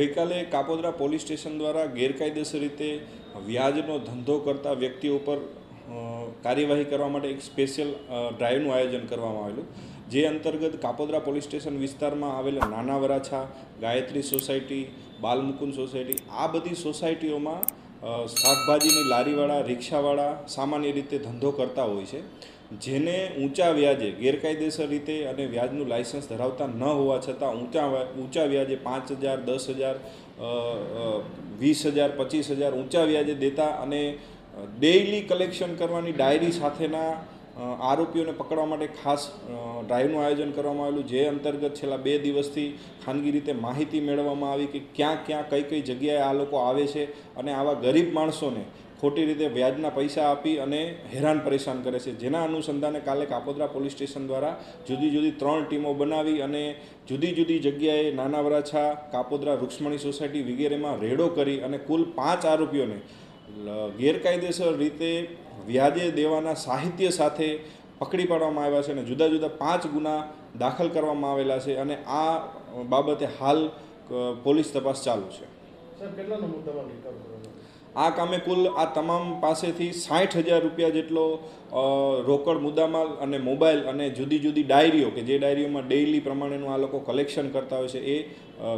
ગઈકાલે Kapodra police station દ્વારા ગેરકાયદેસર રીતે વ્યાજનો ધંધો કરતા વ્યક્તિઓ પર કાર્યવાહી કરવા માટે એક સ્પેશિયલ ડ્રાઈવનું આયોજન કરવામાં આવેલું, જે અંતર્ગત કાપોદ્રા પોલીસ સ્ટેશન વિસ્તારમાં આવેલા નાના વરાછા, ગાયત્રી સોસાયટી, બાલમુકુંદ સોસાયટી, આ બધી સોસાયટીઓમાં શાકભાજીની લારીવાળા, રિક્ષાવાળા સામાન્ય રીતે ધંધો કરતા હોય છે, જેને ઊંચા વ્યાજે ગેરકાયદેસર રીતે અને વ્યાજનું લાયસન્સ ધરાવતા ન હોવા છતાં ઊંચા વ્યાજે 5,000, 10,000, 20,000, 25,000 ઊંચા વ્યાજે દેતા અને ડેઇલી કલેક્શન કરવાની ડાયરી સાથેના આરોપીઓને પકડવા માટે ખાસ ડ્રાઈવનું આયોજન કરવામાં આવેલું, જે અંતર્ગત છેલ્લા 2 દિવસથી ખાનગી રીતે માહિતી મેળવવામાં આવી કે ક્યાં ક્યાં કઈ કઈ જગ્યાએ આ લોકો આવે છે અને આવા ગરીબ માણસોને ખોટી રીતે વ્યાજના પૈસા આપી અને હેરાન પરેશાન કરે છે. જેના અનુસંધાને કાલે કાપોદ્રા પોલીસ સ્ટેશન દ્વારા જુદી જુદી 3 ટીમો બનાવી અને જુદી જુદી જગ્યાએ નાના વરાછા, કાપોદ્રા, રૂક્ષ્મણી સોસાયટી વગેરેમાં રેડો કરી અને કુલ 5 આરોપીઓને ગેરકાયદેસર રીતે વ્યાજે દેવાના સાહિત્ય સાથે પકડી પાડવામાં આવ્યા છે અને જુદા જુદા 5 ગુના દાખલ કરવામાં આવેલા છે અને આ બાબતે હાલ પોલીસ તપાસ ચાલુ છે. આ કામે કુલ આ તમામ પાસેથી 60,000 રૂપિયા જેટલો રોકડ મુદ્દામાલ અને મોબાઈલ અને જુદી જુદી ડાયરીઓ કે જે ડાયરીઓમાં ડેઇલી પ્રમાણેનું આ લોકો કલેક્શન કરતા હોય છે એ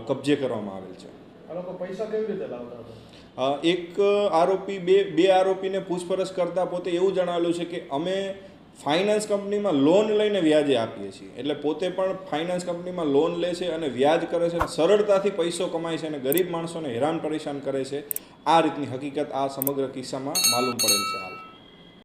કબજે કરવામાં આવેલ છે. આ લોકો પૈસા કેવી રીતે લાવતા હતા? એક આરોપી બે આરોપીને પૂછપરછ કરતાં પોતે એવું જણાવેલું છે કે અમે ફાઇનાન્સ કંપનીમાં લોન લઈને વ્યાજે આપીએ છીએ, એટલે પોતે પણ ફાઇનાન્સ કંપનીમાં લોન લે છે અને વ્યાજ કરે છે અને સરળતાથી પૈસો કમાય છે અને ગરીબ માણસોને હેરાન પરેશાન કરે છે. આ રીતની હકીકત આ સમગ્ર કિસ્સામાં માલુમ પડેલ છે હાલ.